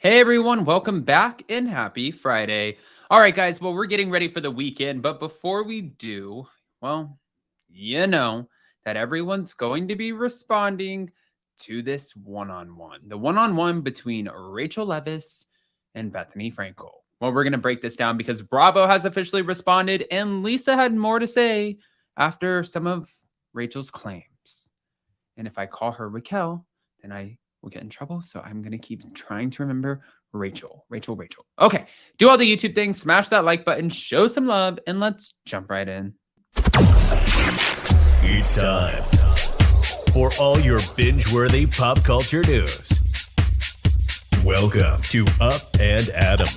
Hey everyone, welcome back and happy Friday. All right, guys, well, we're getting ready for the weekend, but before we do, well, you know that everyone's going to be responding to this one-on-one, the one-on-one between Rachel Leviss and Bethenny Frankel. Well, we're going to break this down because Bravo has officially responded and Lisa had more to say after some of Rachel's claims. And if I call her Raquel, then I will get in trouble. So I'm going to keep trying to remember Rachel. Okay, do all the YouTube things, smash that like button, show some love, and let's jump right in. It's time for all your binge-worthy pop culture news. Welcome to Up and Adam.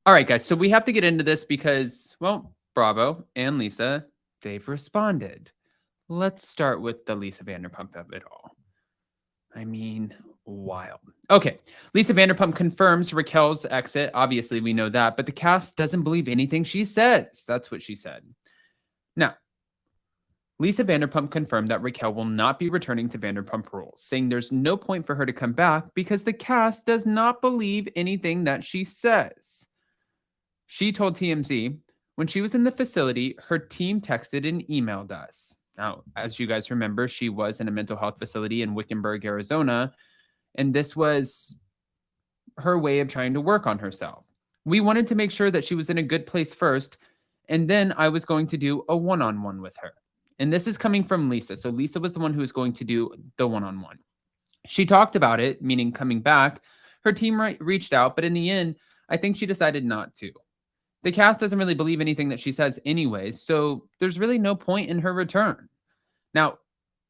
All right, guys, so we have to get into this because, well, Bravo and Lisa, they've responded. Let's start with the Lisa Vanderpump of it all. I mean, wild. Okay, Lisa Vanderpump confirms Raquel's exit. Obviously, we know that, but the cast doesn't believe anything she says. That's what she said. Now, Lisa Vanderpump confirmed that Raquel will not be returning to Vanderpump Rules, saying there's no point for her to come back because the cast does not believe anything that she says. She told TMZ, when she was in the facility, her team texted and emailed us. Now, as you guys remember, she was in a mental health facility in Wickenburg, Arizona, and this was her way of trying to work on herself. We wanted to make sure that she was in a good place first, and then I was going to do a one-on-one with her. And this is coming from Lisa. So Lisa was the one who was going to do the one-on-one. She talked about it, meaning coming back. Her team reached out, but in the end, I think she decided not to. The cast doesn't really believe anything that she says anyways, so there's really no point in her return. Now,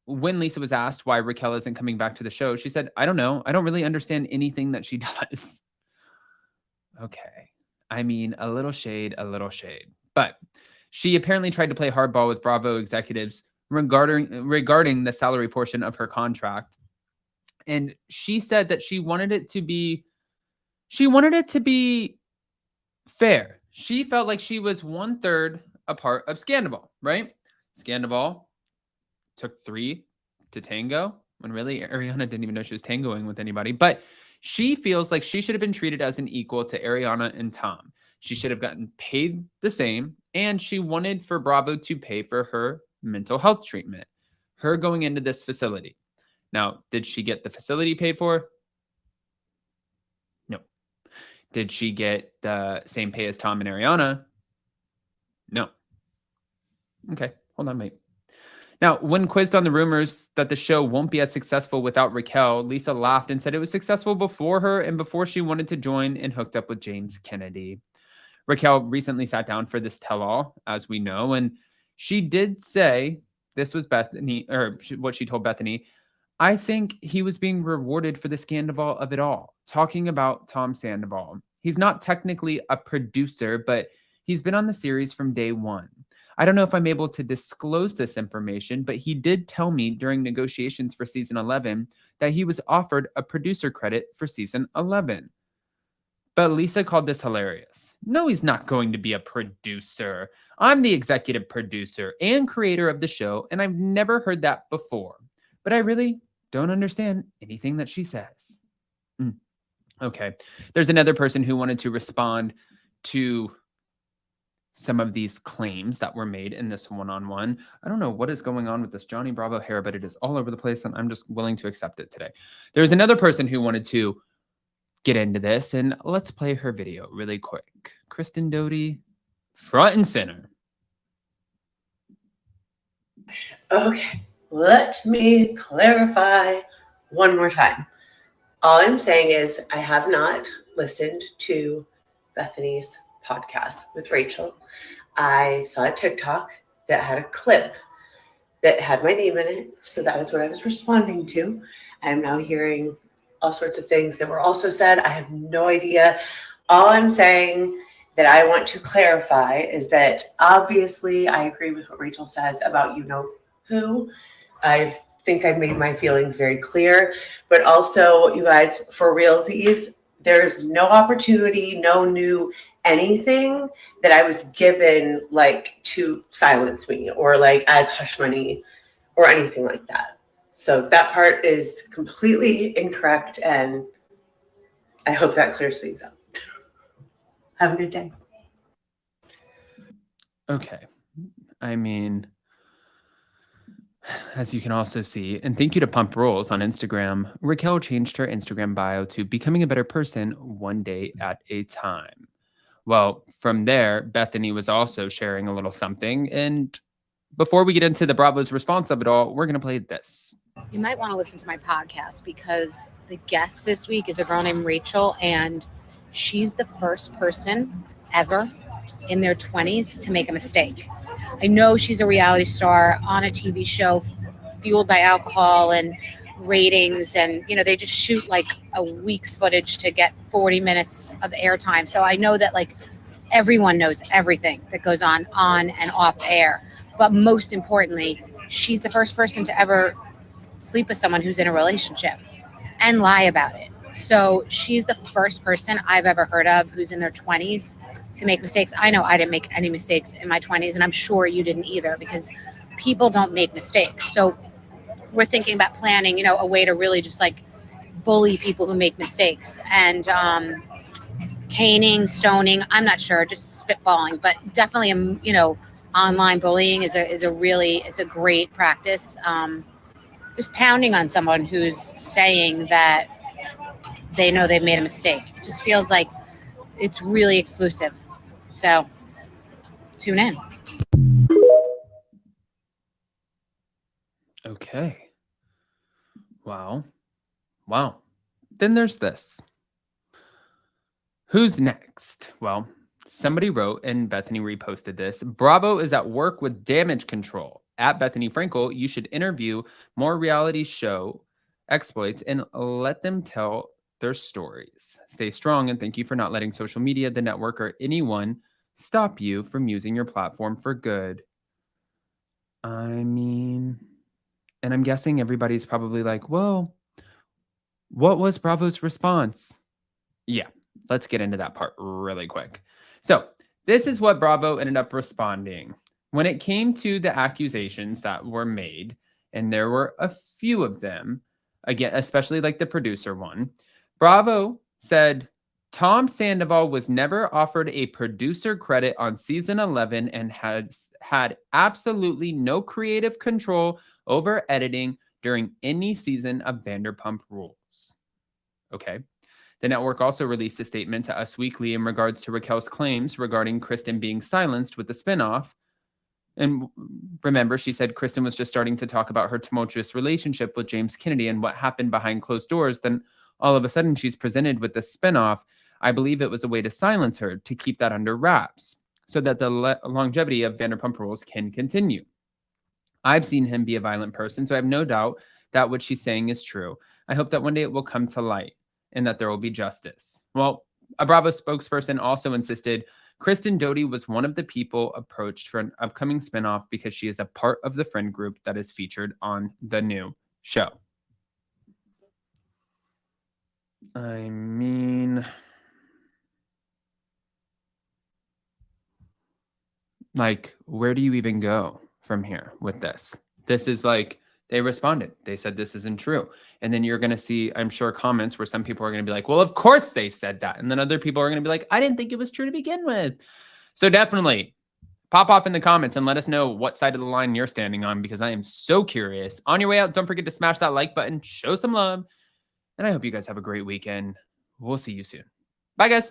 when Lisa was asked why Raquel isn't coming back to the show, she said, I don't know. I don't really understand anything that she does. Okay. I mean, a little shade. But she apparently tried to play hardball with Bravo executives regarding the salary portion of her contract. And she said that she wanted it to be fair. She felt like she was 1/3 a part of Scandal, right? Scandal took 3 to tango when really Ariana didn't even know she was tangoing with anybody. But she feels like she should have been treated as an equal to Ariana and Tom. She should have gotten paid the same, and she wanted for Bravo to pay for her mental health treatment, her going into this facility. Now, did she get the facility paid for? No. Did she get the same pay as Tom and Ariana? No. Okay, hold on, mate. Now, when quizzed on the rumors that the show won't be as successful without Raquel, Lisa laughed and said it was successful before her and before she wanted to join and hooked up with James Kennedy. Raquel recently sat down for this tell-all, as we know, and she did say, this was Bethenny, or what she told Bethenny, I think he was being rewarded for the scandal of it all, talking about Tom Sandoval. He's not technically a producer, but he's been on the series from day one. I don't know if I'm able to disclose this information, but he did tell me during negotiations for season 11 that he was offered a producer credit for season 11. But Lisa called this hilarious. No, he's not going to be a producer. I'm the executive producer and creator of the show, and I've never heard that before. But I really don't understand anything that she says. Okay. There's another person who wanted to respond to some of these claims that were made in this one-on-one. I don't know what is going on with this Johnny Bravo hair, but it is all over the place, and I'm just willing to accept it today. There's another person who wanted to get into this, and let's play her video really quick. Kristen Doty, front and center. Okay, let me clarify one more time. All I'm saying is I have not listened to Bethenny's podcast with Rachel. I saw a TikTok that had a clip that had my name in it, so that is what I was responding to. I am now hearing all sorts of things that were also said. I have no idea. All I'm saying that I want to clarify is that obviously I agree with what Rachel says about you know who. I think I've made my feelings very clear, but also you guys, for realsies, there's no opportunity, no new anything that I was given like to silence me or like as hush money or anything like that. So that part is completely incorrect, and I hope that clears things up. Have a good day. Okay. I mean, as you can also see, and thank you to Pump Rolls on Instagram, Raquel changed her Instagram bio to becoming a better person one day at a time. Well, from there, Bethenny was also sharing a little something. And before we get into the Bravo's response of it all, we're going to play this. You might want to listen to my podcast because the guest this week is a girl named Rachel, and she's the first person ever in their 20s to make a mistake. I know she's a reality star on a TV show fueled by alcohol and ratings, and they just shoot like a week's footage to get 40 minutes of airtime. So I know that like everyone knows everything that goes on and off air. But most importantly, she's the first person to ever sleep with someone who's in a relationship and lie about it. So she's the first person I've ever heard of who's in their 20s to make mistakes. I know I didn't make any mistakes in my 20s, and I'm sure you didn't either, because people don't make mistakes. So we're thinking about planning, a way to really just like bully people who make mistakes, and caning, stoning, I'm not sure, just spitballing, but definitely, online bullying is a great practice. Just pounding on someone who's saying that they know they've made a mistake. It just feels like it's really exclusive. So tune in. Okay. Wow. Then there's this. Who's next? Well, somebody wrote, and Bethenny reposted this. Bravo is at work with damage control. At Bethenny Frankel, you should interview more reality show exploits and let them tell their stories. Stay strong, and thank you for not letting social media, the network, or anyone stop you from using your platform for good. I mean, and I'm guessing everybody's probably like, well, what was Bravo's response? Yeah, let's get into that part really quick. So this is what Bravo ended up responding. When it came to the accusations that were made, and there were a few of them, again, especially like the producer one, Bravo said, Tom Sandoval was never offered a producer credit on season 11 and has had absolutely no creative control over editing during any season of Vanderpump Rules. Okay. The network also released a statement to Us Weekly in regards to Raquel's claims regarding Kristen being silenced with the spinoff. And remember, she said Kristen was just starting to talk about her tumultuous relationship with James Kennedy and what happened behind closed doors. Then all of a sudden she's presented with the spinoff. I believe it was a way to silence her, to keep that under wraps so that the longevity of Vanderpump Rules can continue. I've seen him be a violent person, so I have no doubt that what she's saying is true. I hope that one day it will come to light and that there will be justice. Well, a Bravo spokesperson also insisted Kristen Doty was one of the people approached for an upcoming spinoff because she is a part of the friend group that is featured on the new show. I mean, like, where do you even go from here with this? This is like, they responded. They said this isn't true. And then you're going to see, I'm sure, comments where some people are going to be like, well, of course they said that. And then other people are going to be like, I didn't think it was true to begin with. So definitely pop off in the comments and let us know what side of the line you're standing on, because I am so curious. On your way out, don't forget to smash that like button, show some love. And I hope you guys have a great weekend. We'll see you soon. Bye, guys.